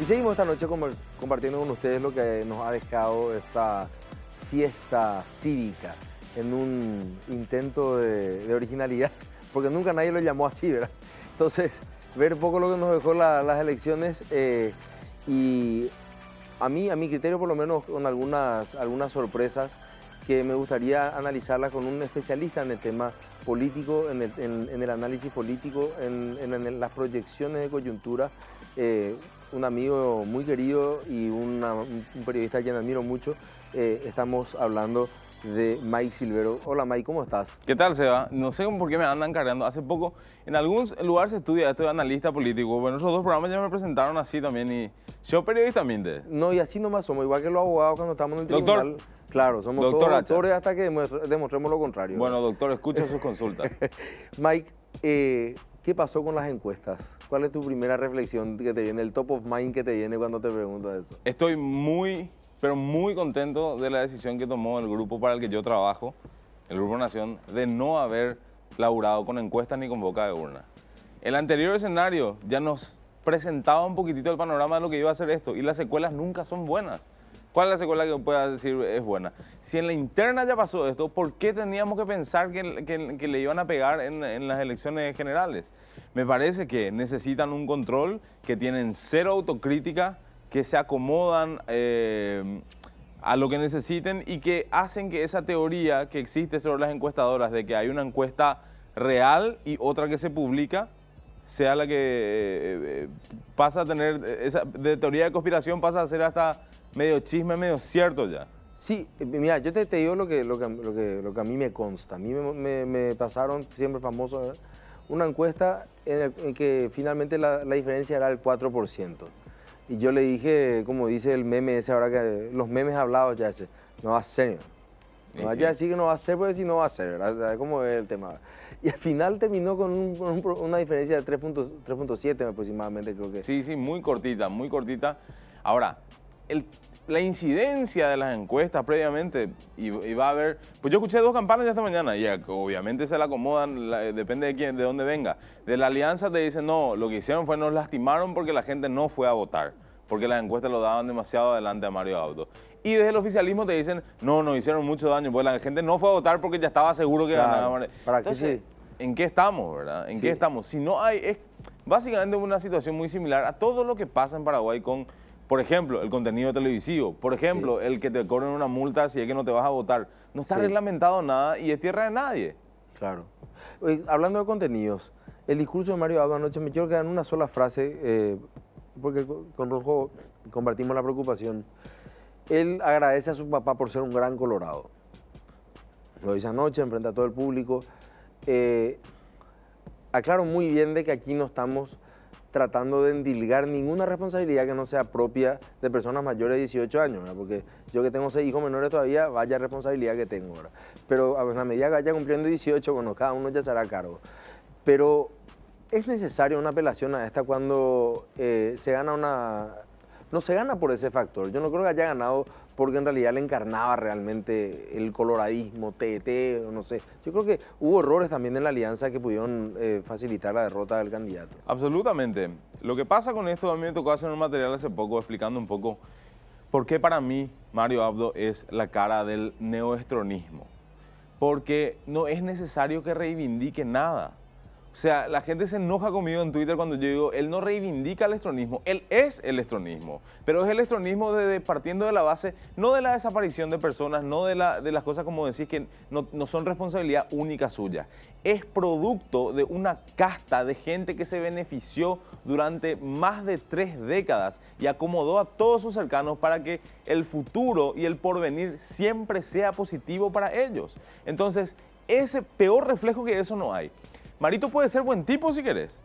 Y seguimos esta noche compartiendo con ustedes lo que nos ha dejado esta fiesta cívica en un intento de originalidad, porque nunca nadie lo llamó así, ¿verdad? Entonces, ver un poco lo que nos dejó las elecciones y a mi criterio por lo menos con algunas sorpresas que me gustaría analizarlas con un especialista en el tema político, en el análisis político, en las proyecciones de coyuntura. Un amigo muy querido y un periodista a quien admiro mucho. Estamos hablando de Mike Silvero. Hola Mike, ¿cómo estás? ¿Qué tal, Seba? No sé por qué me andan cargando. Hace poco, en algún lugar se estudia esto de analista político. Bueno, esos dos programas ya me presentaron así también y yo periodista también. No, y así nomás somos, igual que los abogados cuando estamos en el tribunal. Doctor. Claro, somos Doctor todos doctores hasta que demostremos lo contrario. Bueno, doctor, escucha sus consultas. Mike, ¿qué pasó con las encuestas? ¿Cuál es tu primera reflexión que te viene, el top of mind que te viene cuando te pregunto eso? Estoy muy, pero muy contento de la decisión que tomó el grupo para el que yo trabajo, el Grupo Nación, de no haber laburado con encuestas ni con boca de urna. El anterior escenario ya nos presentaba un poquitito el panorama de lo que iba a ser esto y las secuelas nunca son buenas. ¿Cuál es la secuela que puedas decir es buena? Si en la interna ya pasó esto, ¿por qué teníamos que pensar que le iban a pegar en las elecciones generales? Me parece que necesitan un control, que tienen cero autocrítica, que se acomodan a lo que necesiten y que hacen que esa teoría que existe sobre las encuestadoras de que hay una encuesta real y otra que se publica, sea la que pasa a tener, de teoría de conspiración pasa a ser hasta medio chisme, medio cierto ya. Sí, mira, yo te digo lo que a mí me consta. A mí me pasaron, siempre famoso, una encuesta en que finalmente la diferencia era el 4%. Y yo le dije, como dice el meme ese, ahora que los memes hablados ya ese, no va a ser. No vaya a decir que no va a ser, porque si no va a ser, ¿verdad? ¿Cómo es el tema? Y al final terminó con una diferencia de 3.7 aproximadamente, creo que. Sí, muy cortita, muy cortita. Ahora, la incidencia de las encuestas previamente, y va a haber, pues yo escuché dos campanas ya esta mañana, y obviamente se la acomodan, depende de quién, de dónde venga. De la alianza te dicen, no, lo que hicieron fue nos lastimaron porque la gente no fue a votar, porque las encuestas lo daban demasiado adelante a Mario Abdo. Y desde el oficialismo te dicen, no, nos hicieron mucho daño, porque la gente no fue a votar porque ya estaba seguro que ganaba Mario. Entonces, ¿en qué estamos, verdad? ¿En qué estamos? Si no hay, es básicamente una situación muy similar a todo lo que pasa en Paraguay con, por ejemplo, el contenido televisivo, por ejemplo, el que te cobren una multa si es que no te vas a votar. No está reglamentado nada y es tierra de nadie. Claro. Oye, hablando de contenidos, el discurso de Mario Abdo anoche, me quiero quedar en una sola frase, porque con Rojo compartimos la preocupación. Él agradece a su papá por ser un gran colorado. Lo dice anoche, enfrente a todo el público. Aclaro muy bien de que aquí no estamos tratando de endilgar ninguna responsabilidad que no sea propia de personas mayores de 18 años, ¿verdad? Porque yo que tengo 6 hijos menores todavía, vaya responsabilidad que tengo, ¿verdad? Pero a la medida que vaya cumpliendo 18, bueno, cada uno ya se hará cargo. Pero es necesaria una apelación a esta cuando se gana una... No se gana por ese factor. Yo no creo que haya ganado porque en realidad le encarnaba realmente el coloradismo, TET, no sé. Yo creo que hubo errores también en la alianza que pudieron facilitar la derrota del candidato. Absolutamente. Lo que pasa con esto, a mí me tocó hacer un material hace poco explicando un poco por qué para mí Mario Abdo es la cara del neoestronismo. Porque no es necesario que reivindique nada. O sea, la gente se enoja conmigo en Twitter cuando yo digo, él no reivindica el estronismo, él es el estronismo, pero es el estronismo partiendo de la base, no de la desaparición de personas, no de las cosas como decís que no son responsabilidad única suya, es producto de una casta de gente que se benefició durante más de 3 décadas y acomodó a todos sus cercanos para que el futuro y el porvenir siempre sea positivo para ellos. Entonces, ese peor reflejo que eso no hay. Marito puede ser buen tipo si querés.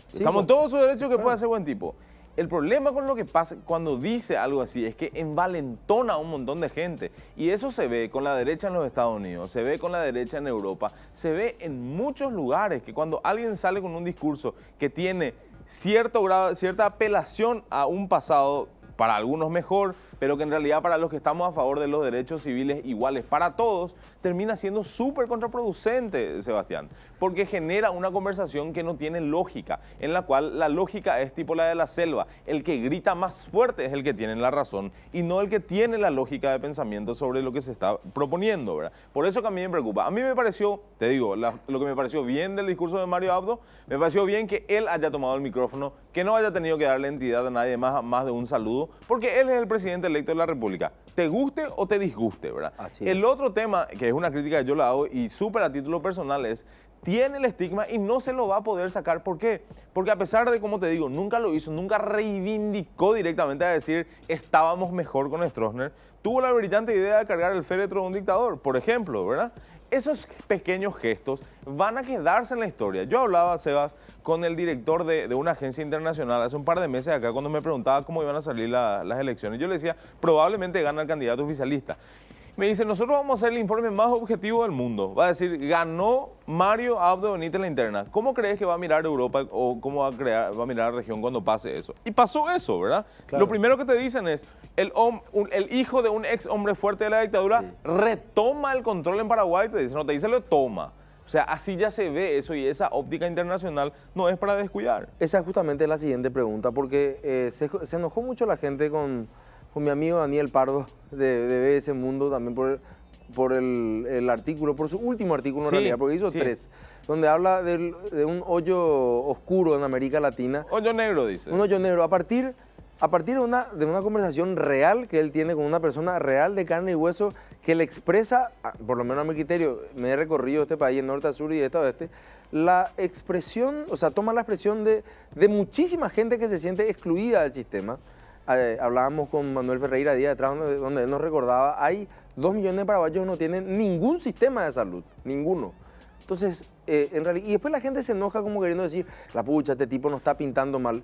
Sí, estamos en todo su derecho que pueda ser buen tipo. El problema con lo que pasa cuando dice algo así es que envalentona a un montón de gente. Y eso se ve con la derecha en los Estados Unidos, se ve con la derecha en Europa, se ve en muchos lugares que cuando alguien sale con un discurso que tiene cierto grado, cierta apelación a un pasado, para algunos mejor, pero que en realidad para los que estamos a favor de los derechos civiles iguales para todos, termina siendo súper contraproducente, Sebastián, porque genera una conversación que no tiene lógica, en la cual la lógica es tipo la de la selva, el que grita más fuerte es el que tiene la razón y no el que tiene la lógica de pensamiento sobre lo que se está proponiendo, ¿verdad? Por eso que a mí me preocupa. A mí me pareció, te digo, lo que me pareció bien del discurso de Mario Abdo, me pareció bien que él haya tomado el micrófono, que no haya tenido que darle entidad a nadie más de un saludo, porque él es el presidente electo de la República, te guste o te disguste, ¿verdad? Así El es. otro tema, que es una crítica que yo la hago y súper a título personal, es tiene el estigma y no se lo va a poder sacar. ¿Por qué? Porque a pesar de, como te digo, nunca lo hizo, nunca reivindicó directamente a decir estábamos mejor con Stroessner, tuvo la brillante idea de cargar el féretro de un dictador, por ejemplo, ¿verdad? Esos pequeños gestos van a quedarse en la historia. Yo hablaba, Sebas, con el director de una agencia internacional hace un par de meses acá cuando me preguntaba cómo iban a salir las elecciones. Yo le decía, probablemente gana el candidato oficialista. Me dice, nosotros vamos a hacer el informe más objetivo del mundo. Va a decir, ganó Mario Abdo Benítez la interna. ¿Cómo crees que va a mirar Europa o cómo va a mirar la región cuando pase eso? Y pasó eso, ¿verdad? Claro. Lo primero que te dicen es, el hijo de un ex hombre fuerte de la dictadura retoma el control en Paraguay, te dice, no te dice, lo toma. O sea, así ya se ve eso y esa óptica internacional no es para descuidar. Esa es justamente la siguiente pregunta, porque se enojó mucho la gente con mi amigo Daniel Pardo de BS Mundo también por el artículo, por su último artículo en realidad, porque hizo 3, donde habla de un hoyo oscuro en América Latina. Hoyo negro, dice. Un hoyo negro, a partir de una conversación real que él tiene con una persona real de carne y hueso que le expresa, por lo menos a mi criterio, me he recorrido este país, de norte a sur y de este a oeste, la expresión, o sea, toma la expresión de muchísima gente que se siente excluida del sistema. Hablábamos con Manuel Ferreira días atrás donde él nos recordaba, hay 2 millones de paraguayos que no tienen ningún sistema de salud, ninguno. Entonces, en realidad, y después la gente se enoja como queriendo decir, la pucha, este tipo nos está pintando mal.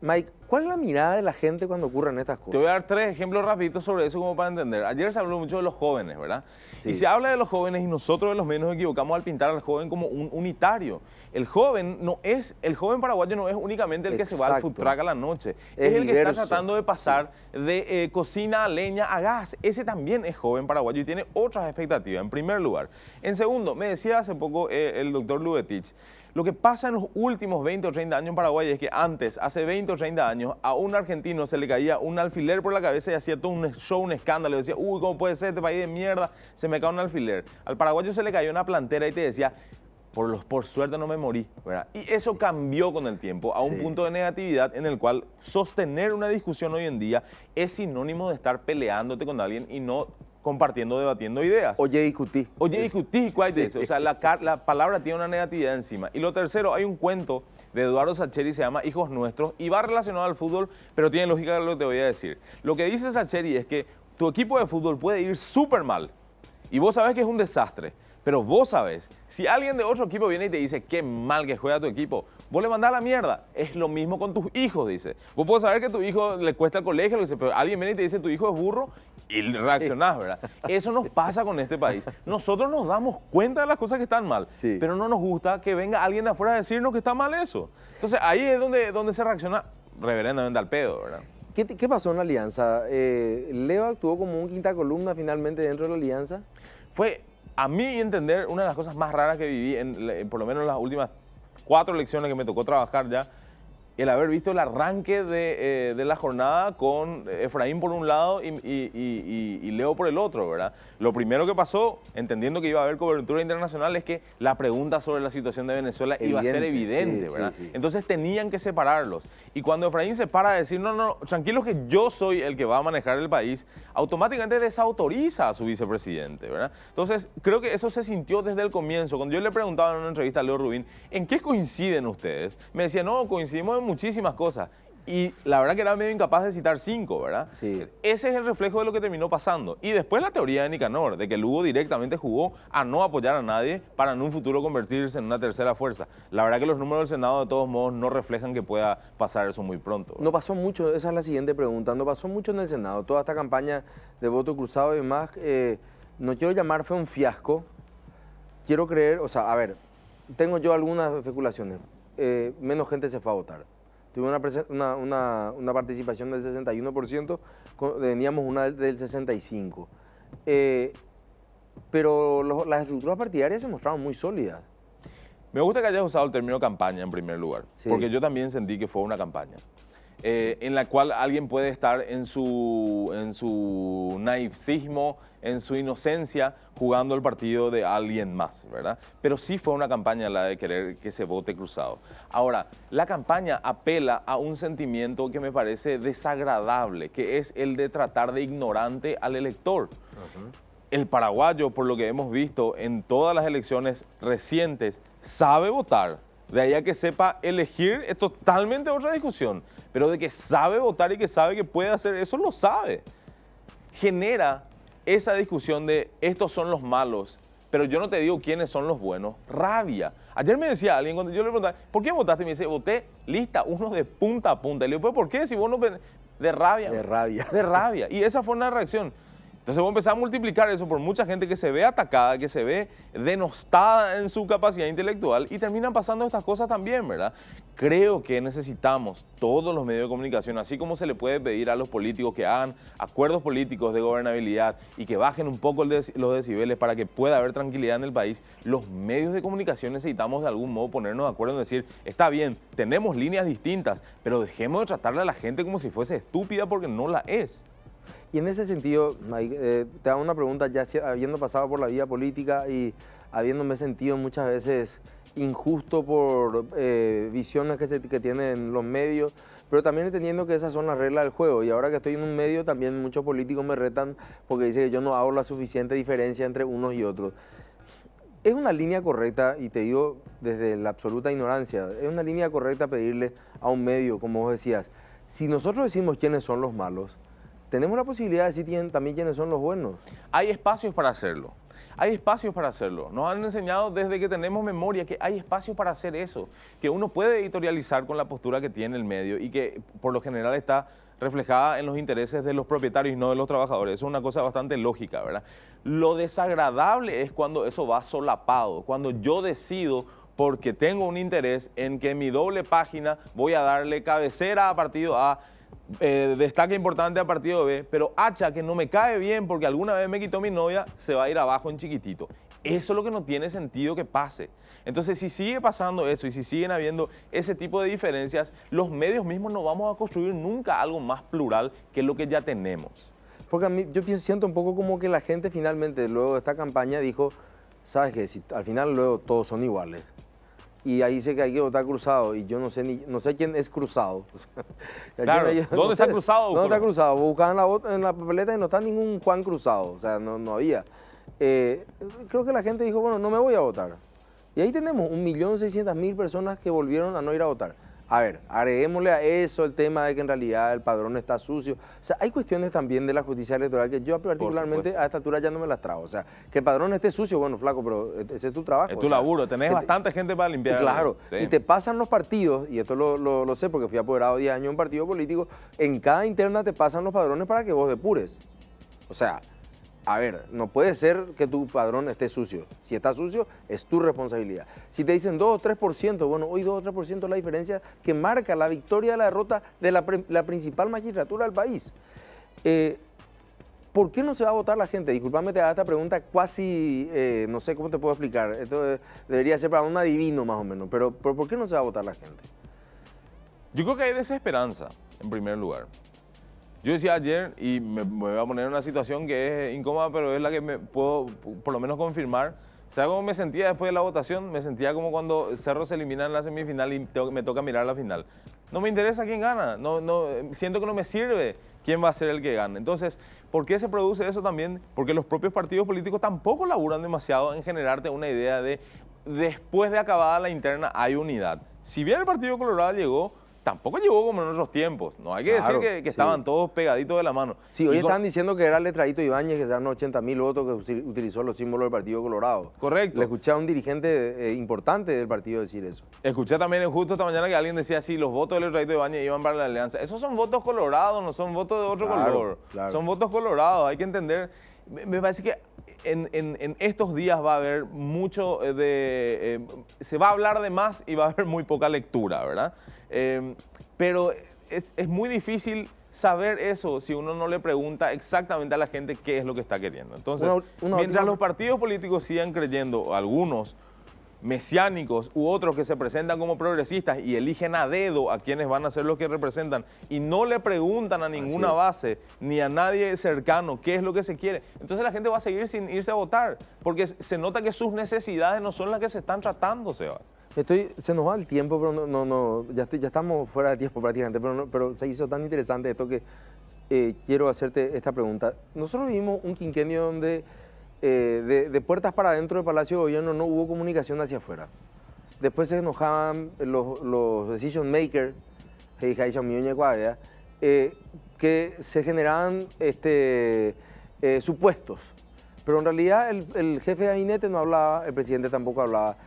Mike, ¿cuál es la mirada de la gente cuando ocurren estas cosas? Te voy a dar 3 ejemplos rapiditos sobre eso como para entender. Ayer se habló mucho de los jóvenes, ¿verdad? Sí. Y se habla de los jóvenes y nosotros de los medios nos equivocamos al pintar al joven como un unitario. El joven paraguayo no es únicamente el que se va al food truck a la noche. Es el que está tratando de pasar de cocina a leña a gas. Ese también es joven paraguayo y tiene otras expectativas, en primer lugar. En segundo, me decía hace poco el doctor Lubetich, lo que pasa en los últimos 20 o 30 años en Paraguay es que antes, hace 20 o 30 años, a un argentino se le caía un alfiler por la cabeza y hacía todo un show, un escándalo. Y decía, uy, ¿cómo puede ser este país de mierda? Se me cae un alfiler. Al paraguayo se le cayó una plantera y te decía, por suerte no me morí, ¿verdad? Y eso cambió con el tiempo a un punto de negatividad en el cual sostener una discusión hoy en día es sinónimo de estar peleándote con alguien y no compartiendo, debatiendo ideas. Oye, discutí. Oye, discutí, ¿cuál es eso? O sea, la palabra tiene una negatividad encima. Y lo tercero, hay un cuento de Eduardo Sacheri, se llama Hijos Nuestros, y va relacionado al fútbol, pero tiene lógica lo que te voy a decir. Lo que dice Sacheri es que tu equipo de fútbol puede ir súper mal, y vos sabés que es un desastre, pero vos sabés, si alguien de otro equipo viene y te dice qué mal que juega tu equipo, vos le mandás a la mierda. Es lo mismo con tus hijos, dice. Vos podés saber que a tu hijo le cuesta el colegio, pero alguien viene y te dice tu hijo es burro, y reaccionás, ¿verdad? Eso nos pasa con este país. Nosotros nos damos cuenta de las cosas que están mal, pero no nos gusta que venga alguien de afuera a decirnos que está mal eso. Entonces ahí es donde se reacciona reverendamente al pedo, ¿verdad? ¿Qué pasó en la alianza? ¿Leo actuó como un quinta columna finalmente dentro de la alianza? Fue, a mí entender, una de las cosas más raras que viví, por lo menos en las últimas 4 elecciones que me tocó trabajar ya, el haber visto el arranque de la jornada con Efraín por un lado y Leo por el otro, ¿verdad? Lo primero que pasó, entendiendo que iba a haber cobertura internacional, es que la pregunta sobre la situación de Venezuela iba a ser evidente, ¿verdad? Sí. Entonces tenían que separarlos. Y cuando Efraín se para a decir, no, tranquilos que yo soy el que va a manejar el país, automáticamente desautoriza a su vicepresidente, ¿verdad? Entonces creo que eso se sintió desde el comienzo. Cuando yo le preguntaba en una entrevista a Leo Rubín, ¿en qué coinciden ustedes? Me decía, no, coincidimos en muchísimas cosas. Y la verdad que era medio incapaz de citar 5, ¿verdad? Sí. Ese es el reflejo de lo que terminó pasando. Y después la teoría de Nicanor, de que Lugo directamente jugó a no apoyar a nadie para en un futuro convertirse en una tercera fuerza. La verdad que los números del Senado de todos modos no reflejan que pueda pasar eso muy pronto, ¿verdad? No pasó mucho, esa es la siguiente pregunta, no pasó mucho en el Senado. Toda esta campaña de voto cruzado y demás, no quiero llamar fue un fiasco. Quiero creer, o sea, a ver, tengo yo algunas especulaciones. Menos gente se fue a votar. tuvimos una participación del 61%, teníamos una del 65%. Pero las estructuras partidarias se mostraron muy sólidas. Me gusta que hayas usado el término campaña en primer lugar, Sí. porque yo también sentí que fue una campaña. En la cual alguien puede estar en su naivismo, en su inocencia, jugando el partido de alguien más, ¿verdad? Pero sí fue una campaña la de querer que se vote cruzado. Ahora, la campaña apela a un sentimiento que me parece desagradable, que es el de tratar de ignorante al elector. El paraguayo, por lo que hemos visto en todas las elecciones recientes, sabe votar. De ahí a que sepa elegir es totalmente otra discusión. Pero de que sabe votar y que sabe que puede hacer eso, lo sabe. Genera esa discusión de estos son los malos, pero yo no te digo quiénes son los buenos. Rabia. Ayer me decía alguien, cuando yo le preguntaba, ¿por qué votaste? Y me dice, voté lista, uno de punta a punta. Y le digo, ¿por qué? Si vos no... De rabia. De rabia. De rabia. Y esa fue una reacción. Entonces voy a empezar a multiplicar eso por mucha gente que se ve atacada, que se ve denostada en su capacidad intelectual y terminan pasando estas cosas también, ¿verdad? Creo que necesitamos todos los medios de comunicación, así como se le puede pedir a los políticos que hagan acuerdos políticos de gobernabilidad y que bajen un poco los decibeles para que pueda haber tranquilidad en el país, los medios de comunicación necesitamos de algún modo ponernos de acuerdo en decir, está bien, tenemos líneas distintas, pero dejemos de tratarle a la gente como si fuese estúpida porque no la es. Y en ese sentido, te hago una pregunta, ya habiendo pasado por la vida política y habiéndome sentido muchas veces injusto por visiones que tienen los medios, pero también entendiendo que esas son las reglas del juego. Y ahora que estoy en un medio, también muchos políticos me retan porque dicen que yo no hago la suficiente diferencia entre unos y otros. Es una línea correcta, y te digo desde la absoluta ignorancia, es una línea correcta pedirle a un medio, como vos decías, si nosotros decimos quiénes son los malos, tenemos la posibilidad de decir también quiénes son los buenos. Hay espacios para hacerlo. Hay espacios para hacerlo. Nos han enseñado desde que tenemos memoria que hay espacios para hacer eso, que uno puede editorializar con la postura que tiene el medio y que por lo general está reflejada en los intereses de los propietarios y no de los trabajadores. Eso es una cosa bastante lógica, ¿verdad? Lo desagradable es cuando eso va solapado, cuando yo decido porque tengo un interés en que en mi doble página voy a darle cabecera a partido A, destaque importante a partido B, pero hacha que no me cae bien porque alguna vez me quitó mi novia, se va a ir abajo en chiquitito. Eso es lo que no tiene sentido que pase. Entonces, si sigue pasando eso y si siguen habiendo ese tipo de diferencias, los medios mismos no vamos a construir nunca algo más plural que lo que ya tenemos. Porque a mí, yo siento un poco como que la gente finalmente, luego de esta campaña, dijo, ¿sabes qué? Si al final luego todos son iguales. Y ahí dice que hay que votar cruzado, y yo no sé quién es cruzado. Claro, ¿dónde está cruzado? ¿Dónde está cruzado? Buscaban en la papeleta y no está ningún Juan Cruzado, o sea, no había. Creo que la gente dijo, bueno, no me voy a votar. Y ahí tenemos 1.600.000 personas que volvieron a no ir a votar. A ver, agreguémosle a eso el tema de que en realidad el padrón está sucio. O sea, hay cuestiones también de la justicia electoral que yo particularmente a esta altura ya no me las trago. O sea, que el padrón esté sucio, bueno, flaco, pero ese es tu trabajo. Es tu laburo, tenés bastante gente para limpiar. Claro, sí. Y te pasan los partidos, y esto lo sé porque fui apoderado 10 años en un partido político, en cada interna te pasan los padrones para que vos depures. O sea, a ver, no puede ser que tu padrón esté sucio. Si está sucio, es tu responsabilidad. Si te dicen 2 o 3%, bueno, hoy 2 o 3% es la diferencia que marca la victoria o la derrota de la principal magistratura del país. ¿Por qué no se va a votar la gente? Disculpame, te hago esta pregunta casi, no sé cómo te puedo explicar. Esto debería ser para un adivino más o menos, pero ¿por qué no se va a votar la gente? Yo creo que hay desesperanza, en primer lugar. Yo decía ayer, y me voy a poner en una situación que es incómoda, pero es la que me puedo por lo menos confirmar. ¿Sabes cómo me sentía después de la votación? Me sentía como cuando Cerro se elimina en la semifinal y me toca mirar la final. No me interesa quién gana, siento que no me sirve quién va a ser el que gane. Entonces, ¿por qué se produce eso también? Porque los propios partidos políticos tampoco laburan demasiado en generarte una idea de después de acabada la interna hay unidad. Si bien el Partido Colorado llegó, tampoco llegó como en otros tiempos. No hay que decir que estaban todos pegaditos de la mano. Sí, hoy están diciendo que era Letradito Ibáñez, que eran 80.000 votos, que utilizó los símbolos del Partido Colorado. Correcto. Le escuché a un dirigente importante del partido decir eso. Escuché también justo esta mañana que alguien decía, sí, los votos de Letradito Ibáñez iban para la alianza. Esos son votos colorados, no son votos de otro color. Claro. Son votos colorados, hay que entender. Me parece que en estos días va a haber mucho se va a hablar de más y va a haber muy poca lectura, ¿verdad? pero es muy difícil saber eso si uno no le pregunta exactamente a la gente qué es lo que está queriendo. Entonces, mientras los partidos políticos sigan creyendo, algunos mesiánicos u otros que se presentan como progresistas y eligen a dedo a quienes van a ser los que representan y no le preguntan a ninguna base ni a nadie cercano qué es lo que se quiere, entonces la gente va a seguir sin irse a votar porque se nota que sus necesidades no son las que se están tratando, Seba. Se nos va el tiempo, pero ya estamos fuera de tiempo prácticamente, pero se hizo tan interesante esto que quiero hacerte esta pregunta. Nosotros vivimos un quinquenio donde de puertas para adentro del Palacio de Gobierno no hubo comunicación hacia afuera. Después se enojaban los decision makers, que se generaban supuestos. Pero en realidad el jefe de gabinete no hablaba, el presidente tampoco hablaba.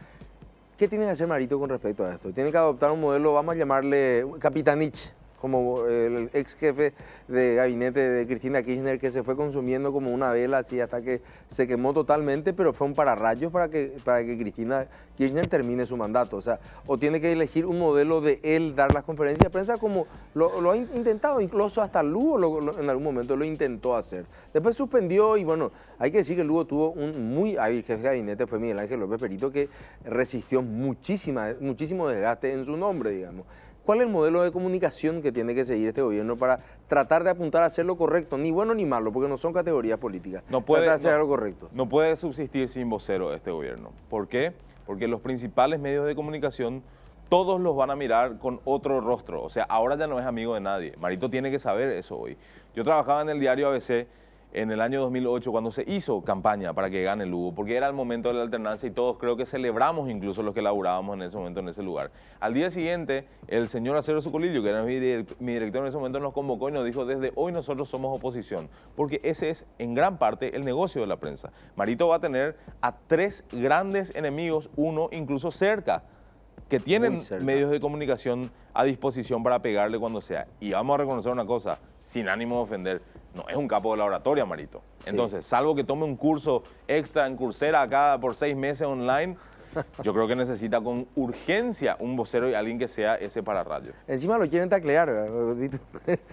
¿Qué tiene que hacer Marito con respecto a esto? Tiene que adoptar un modelo, vamos a llamarle Capitanich, como el ex jefe de gabinete de Cristina Kirchner, que se fue consumiendo como una vela así hasta que se quemó totalmente, pero fue un pararrayos para que Cristina Kirchner termine su mandato. O sea, o tiene que elegir un modelo de él dar las conferencias de prensa como lo ha intentado, incluso hasta Lugo en algún momento lo intentó hacer. Después suspendió y bueno, hay que decir que Lugo tuvo un muy hábil jefe de gabinete, fue Miguel Ángel López Perito, que resistió muchísimo desgaste en su nombre, digamos. ¿Cuál es el modelo de comunicación que tiene que seguir este gobierno para tratar de apuntar a hacer lo correcto? Ni bueno ni malo, porque no son categorías políticas. No puede hacer algo correcto. No puede subsistir sin vocero este gobierno. ¿Por qué? Porque los principales medios de comunicación todos los van a mirar con otro rostro. O sea, ahora ya no es amigo de nadie. Marito tiene que saber eso hoy. Yo trabajaba en el diario ABC en el año 2008 cuando se hizo campaña para que gane Lugo, porque era el momento de la alternancia y todos creo que celebramos, incluso los que laburábamos en ese momento en ese lugar. Al día siguiente, el señor Acero Sucolillo, que era mi director en ese momento, nos convocó y nos dijo: desde hoy nosotros somos oposición, porque ese es en gran parte el negocio de la prensa. Marito va a tener a 3 grandes enemigos, uno incluso cerca, que tienen medios de comunicación a disposición para pegarle cuando sea. Y vamos a reconocer una cosa, sin ánimo de ofender, no es un capo de la oratoria, Marito. Sí. Entonces, salvo que tome un curso extra en Coursera acá por 6 meses online, yo creo que necesita con urgencia un vocero y alguien que sea ese pararrayo. Encima lo quieren taclear, ¿verdad?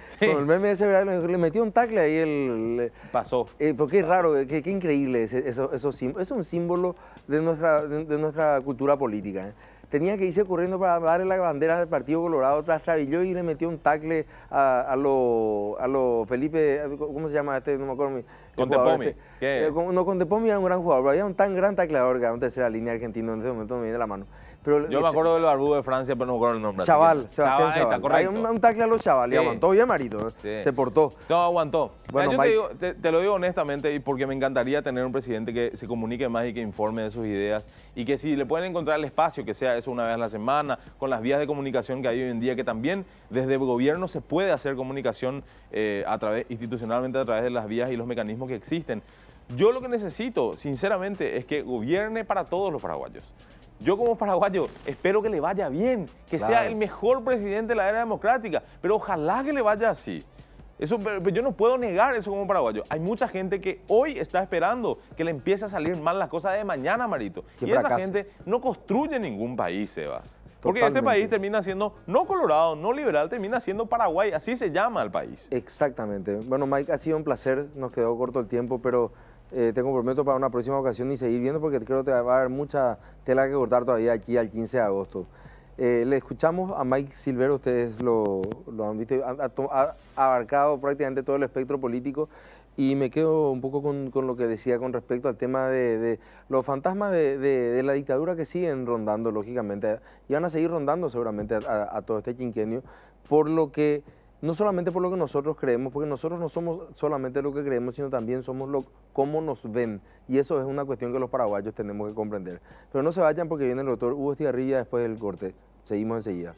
Sí. Con el meme ese, ¿verdad? Le metió un tacle ahí pasó. Porque es raro, qué increíble eso es un símbolo de nuestra cultura política, ¿eh? Tenía que irse corriendo para darle la bandera del Partido Colorado, trastabilló y le metió un tacle a lo Felipe, ¿cómo se llama este? No me acuerdo. Contepomi. No, Contepomi era un gran jugador, pero había un tan gran tacleador que era un tercera línea argentino, en ese momento me viene la mano. Pero yo me acuerdo del barbudo de Francia, pero no me acuerdo el nombre. Sebastián Chaval. Está correcto. Hay un tacle a los Chaval, sí. Y aguantó bien Marito, sí. Se portó. No, aguantó. Bueno, yo te lo digo honestamente, y porque me encantaría tener un presidente que se comunique más y que informe de sus ideas, y que si le pueden encontrar el espacio, que sea eso una vez a la semana, con las vías de comunicación que hay hoy en día, que también desde el gobierno se puede hacer comunicación institucionalmente a través de las vías y los mecanismos que existen. Yo lo que necesito, sinceramente, es que gobierne para todos los paraguayos. Yo como paraguayo espero que le vaya bien, que sea el mejor presidente de la era democrática, pero ojalá que le vaya así. Pero yo no puedo negar eso como paraguayo. Hay mucha gente que hoy está esperando que le empiece a salir mal las cosas de mañana, Marito. Y esa gente no construye ningún país, Sebas. Porque este país termina siendo no colorado, no liberal, termina siendo Paraguay. Así se llama el país. Exactamente. Bueno, Mike, ha sido un placer. Nos quedó corto el tiempo, pero te comprometo para una próxima ocasión y seguir viendo, porque creo que va a haber mucha tela que cortar todavía aquí al 15 de agosto. Le escuchamos a Mike Silvero, ustedes lo han visto, ha abarcado prácticamente todo el espectro político, y me quedo un poco con lo que decía con respecto al tema de los fantasmas de la dictadura que siguen rondando, lógicamente, y van a seguir rondando seguramente a todo este quinquenio, no solamente por lo que nosotros creemos, porque nosotros no somos solamente lo que creemos, sino también somos cómo nos ven, y eso es una cuestión que los paraguayos tenemos que comprender. Pero no se vayan, porque viene el doctor Hugo Estigarribia después del corte. Seguimos enseguida.